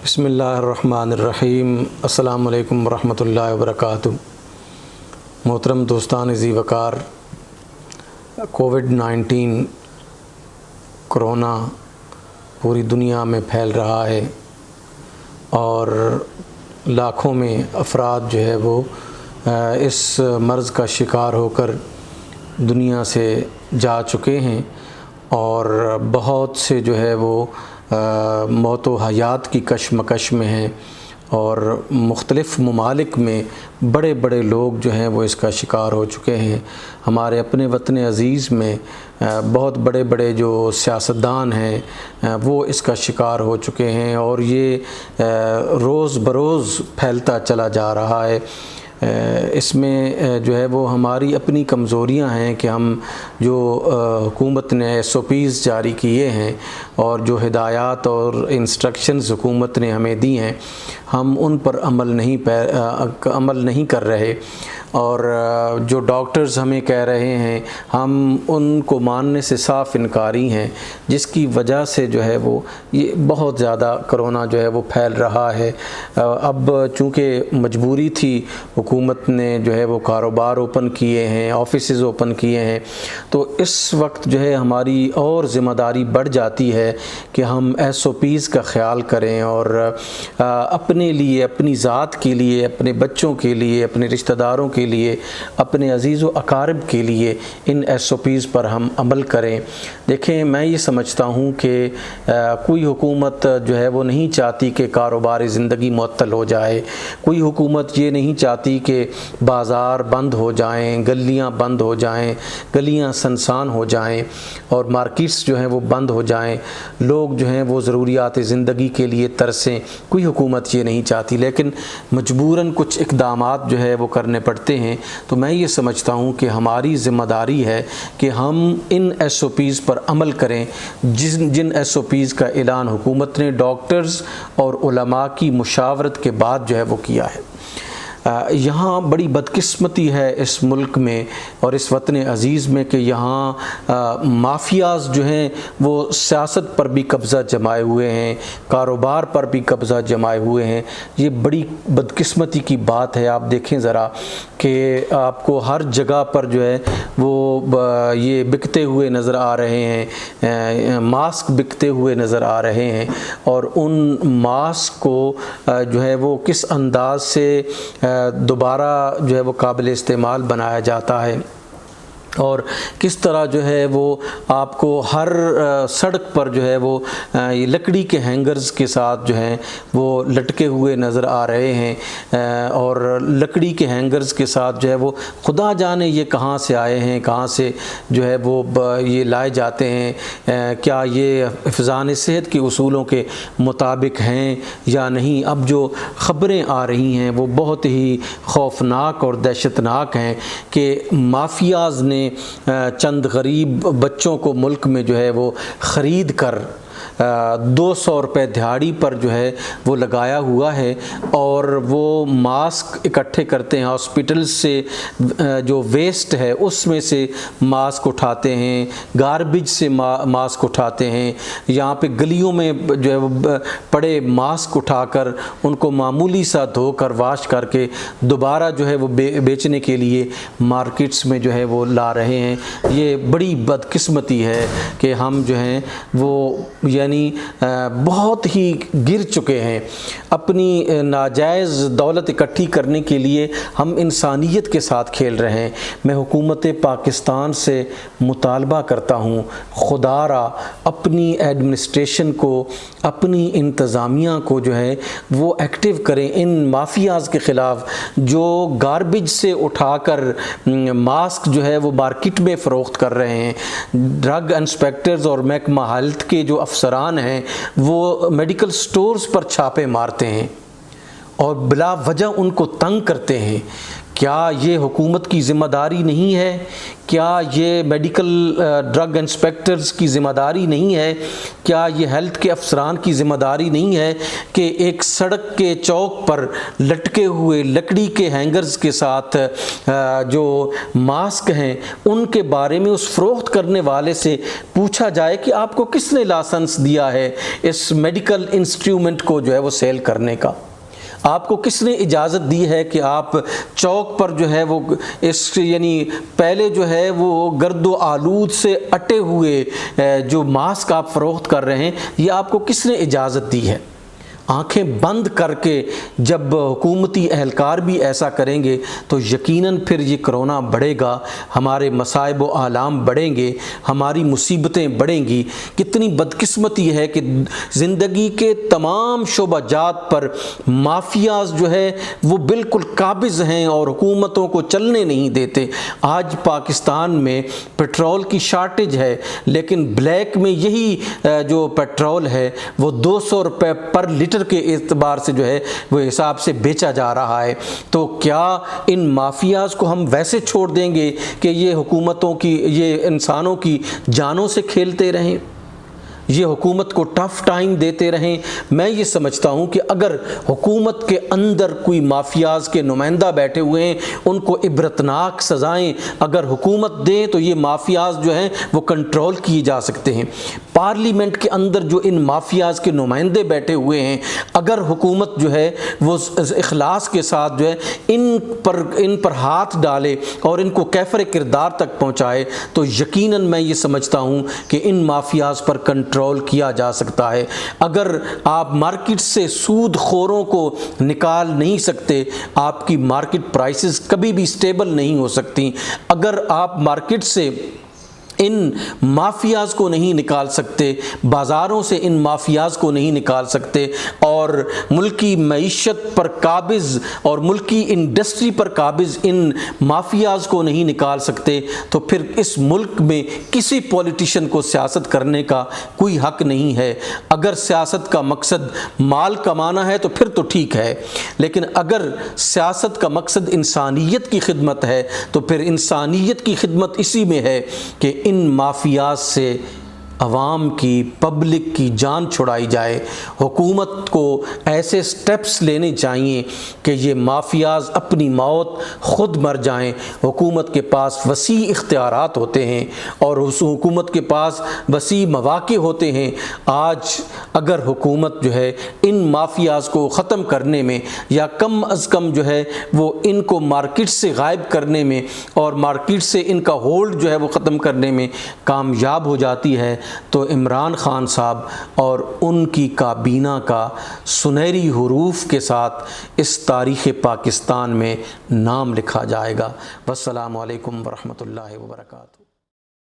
بسم اللہ الرحمن الرحیم۔ السلام علیکم ورحمۃ اللہ وبرکاتہ۔ محترم دوستان ذی وقار، کووڈ-19 کرونا پوری دنیا میں پھیل رہا ہے اور لاکھوں میں افراد جو ہے وہ اس مرض کا شکار ہو کر دنیا سے جا چکے ہیں اور بہت سے جو ہے وہ موت و حیات کی کشمکش میں ہیں اور مختلف ممالک میں بڑے بڑے لوگ جو ہیں وہ اس کا شکار ہو چکے ہیں۔ ہمارے اپنے وطن عزیز میں بہت بڑے بڑے جو سیاستدان ہیں وہ اس کا شکار ہو چکے ہیں اور یہ روز بروز پھیلتا چلا جا رہا ہے۔ اس میں جو ہے وہ ہماری اپنی کمزوریاں ہیں کہ ہم جو حکومت نے SOPs جاری کیے ہیں اور جو ہدایات اور انسٹرکشنز حکومت نے ہمیں دی ہیں، ہم ان پر عمل نہیں کر رہے اور جو ڈاکٹرز ہمیں کہہ رہے ہیں ہم ان کو ماننے سے صاف انکاری ہیں، جس کی وجہ سے جو ہے وہ یہ بہت زیادہ کرونا جو ہے وہ پھیل رہا ہے۔ اب چونکہ مجبوری تھی، حکومت نے جو ہے وہ کاروبار اوپن کیے ہیں، آفیسز اوپن کیے ہیں، تو اس وقت جو ہے ہماری اور ذمہ داری بڑھ جاتی ہے کہ ہم SOPs کا خیال کریں اور اپنے لیے، اپنی ذات کے لیے، اپنے بچوں کے لیے، اپنے رشتہ داروں کے لیے، اپنے عزیز و اقارب کے لیے ان SOPs پر ہم عمل کریں۔ دیکھیں، میں یہ سمجھتا ہوں کہ کوئی حکومت جو ہے وہ نہیں چاہتی کہ کاروبار زندگی معطل ہو جائے، کوئی حکومت یہ نہیں چاہتی کہ بازار بند ہو جائیں، گلیاں بند ہو جائیں، گلیاں سنسان ہو جائیں اور مارکیٹس جو ہیں وہ بند ہو جائیں، لوگ جو ہیں وہ ضروریات زندگی کے لیے ترسیں۔ کوئی حکومت یہ نہیں چاہتی، لیکن مجبوراً کچھ اقدامات جو ہے وہ کرنے پڑتے ہیں۔ تو میں یہ سمجھتا ہوں کہ ہماری ذمہ داری ہے کہ ہم ان SOPs پر عمل کریں جن SOPs کا اعلان حکومت نے ڈاکٹرز اور علماء کی مشاورت کے بعد جو ہے وہ کیا ہے۔ یہاں بڑی بدقسمتی ہے اس ملک میں اور اس وطن عزیز میں کہ یہاں مافیاز جو ہیں وہ سیاست پر بھی قبضہ جمائے ہوئے ہیں، کاروبار پر بھی قبضہ جمائے ہوئے ہیں۔ یہ بڑی بدقسمتی کی بات ہے۔ آپ دیکھیں ذرا کہ آپ کو ہر جگہ پر جو ہے وہ یہ بکتے ہوئے نظر آ رہے ہیں، ماسک بکتے ہوئے نظر آ رہے ہیں اور ان ماسک کو جو ہے وہ کس انداز سے دوبارہ جو ہے وہ قابل استعمال بنایا جاتا ہے اور کس طرح جو ہے وہ آپ کو ہر سڑک پر جو ہے وہ یہ لکڑی کے ہینگرز کے ساتھ جو ہیں وہ لٹکے ہوئے نظر آ رہے ہیں اور لکڑی کے ہینگرز کے ساتھ جو ہے وہ خدا جانے یہ کہاں سے آئے ہیں، کہاں سے جو ہے وہ یہ لائے جاتے ہیں، کیا یہ حفظان صحت کے اصولوں کے مطابق ہیں یا نہیں۔ اب جو خبریں آ رہی ہیں وہ بہت ہی خوفناک اور دہشتناک ہیں کہ مافیاز نے چند غریب بچوں کو ملک میں جو ہے وہ خرید کر 200 روپے دہاڑی پر جو ہے وہ لگایا ہوا ہے اور وہ ماسک اکٹھے کرتے ہیں، ہاسپٹل سے جو ویسٹ ہے اس میں سے ماسک اٹھاتے ہیں، گاربیج سے ماسک اٹھاتے ہیں، یہاں پہ گلیوں میں جو ہے وہ پڑے ماسک اٹھا کر ان کو معمولی سا دھو کر واش کر کے دوبارہ جو ہے وہ بیچنے کے لیے مارکیٹس میں جو ہے وہ لا رہے ہیں۔ یہ بڑی بدقسمتی ہے کہ ہم جو ہیں وہ یعنی بہت ہی گر چکے ہیں۔ اپنی ناجائز دولت اکٹھی کرنے کے لیے ہم انسانیت کے ساتھ کھیل رہے ہیں۔ میں حکومت پاکستان سے مطالبہ کرتا ہوں، خدا را اپنی ایڈمنسٹریشن کو، اپنی انتظامیہ کو جو ہے وہ ایکٹیو کریں ان مافیاز کے خلاف جو گاربیج سے اٹھا کر ماسک جو ہے وہ مارکیٹ میں فروخت کر رہے ہیں۔ ڈرگ انسپیکٹرز اور محکمہ ہیلتھ کے جو افسران ہیں وہ میڈیکل سٹورز پر چھاپے مارتے ہیں اور بلا وجہ ان کو تنگ کرتے ہیں کیا یہ حکومت کی ذمہ داری نہیں ہے؟ کیا یہ میڈیکل ڈرگ انسپیکٹرز کی ذمہ داری نہیں ہے؟ کیا یہ ہیلتھ کے افسران کی ذمہ داری نہیں ہے کہ ایک سڑک کے چوک پر لٹکے ہوئے لکڑی کے ہینگرز کے ساتھ جو ماسک ہیں ان کے بارے میں اس فروخت کرنے والے سے پوچھا جائے کہ آپ کو کس نے لائسنس دیا ہے اس میڈیکل انسٹرومنٹ کو جو ہے وہ سیل کرنے کا؟ آپ کو کس نے اجازت دی ہے کہ آپ چوک پر جو ہے وہ یعنی پہلے جو ہے وہ گرد و آلود سے اٹے ہوئے جو ماسک آپ فروخت کر رہے ہیں، یہ آپ کو کس نے اجازت دی ہے؟ آنکھیں بند کر کے جب حکومتی اہلکار بھی ایسا کریں گے تو یقیناً پھر یہ کرونا بڑھے گا، ہمارے مصائب و آلام بڑھیں گے، ہماری مصیبتیں بڑھیں گی۔ کتنی بدقسمتی ہے کہ زندگی کے تمام شعبہ جات پر مافیاز جو ہے وہ بالکل قابض ہیں اور حکومتوں کو چلنے نہیں دیتے۔ آج پاکستان میں پیٹرول کی شارٹیج ہے، لیکن بلیک میں یہی جو پیٹرول ہے وہ 200 روپے پر لیٹر کے اعتبار سے جو ہے وہ حساب سے بیچا جا رہا ہے۔ تو کیا ان مافیاز کو ہم ویسے چھوڑ دیں گے کہ یہ حکومتوں کی، یہ انسانوں کی جانوں سے کھیلتے رہیں، یہ حکومت کو ٹف ٹائم دیتے رہیں؟ میں یہ سمجھتا ہوں کہ اگر حکومت کے اندر کوئی مافیاز کے نمائندہ بیٹھے ہوئے ہیں، ان کو عبرتناک سزائیں اگر حکومت دیں تو یہ مافیاز جو ہیں وہ کنٹرول کیے جا سکتے ہیں۔ پارلیمنٹ کے اندر جو ان مافیاز کے نمائندے بیٹھے ہوئے ہیں، اگر حکومت جو ہے وہ اخلاص کے ساتھ جو ہے ان پر ہاتھ ڈالے اور ان کو کیفر کردار تک پہنچائے تو یقیناً میں یہ سمجھتا ہوں کہ ان مافیاز پر کنٹرول کیا جا سکتا ہے۔ اگر آپ مارکیٹ سے سود خوروں کو نکال نہیں سکتے، آپ کی مارکیٹ پرائسز کبھی بھی سٹیبل نہیں ہو سکتی۔ اگر آپ مارکیٹ سے ان مافیاز کو نہیں نکال سکتے، بازاروں سے ان مافیاز کو نہیں نکال سکتے، اور ملکی معیشت پر قابض اور ملکی انڈسٹری پر قابض ان مافیاز کو نہیں نکال سکتے، تو پھر اس ملک میں کسی پولیٹیشین کو سیاست کرنے کا کوئی حق نہیں ہے۔ اگر سیاست کا مقصد مال کمانا ہے تو پھر تو ٹھیک ہے، لیکن اگر سیاست کا مقصد انسانیت کی خدمت ہے تو پھر انسانیت کی خدمت اسی میں ہے کہ ان مافیاز سے عوام کی، پبلک کی جان چھڑائی جائے۔ حکومت کو ایسے سٹیپس لینے چاہیے کہ یہ مافیاز اپنی موت خود مر جائیں۔ حکومت کے پاس وسیع اختیارات ہوتے ہیں اور اس حکومت کے پاس وسیع مواقع ہوتے ہیں۔ آج اگر حکومت جو ہے ان مافیاز کو ختم کرنے میں یا کم از کم جو ہے وہ ان کو مارکیٹ سے غائب کرنے میں اور مارکیٹ سے ان کا ہولڈ جو ہے وہ ختم کرنے میں کامیاب ہو جاتی ہے تو عمران خان صاحب اور ان کی کابینہ کا سنہری حروف کے ساتھ اس تاریخ پاکستان میں نام لکھا جائے گا۔ والسلام علیکم ورحمۃ اللہ وبرکاتہ۔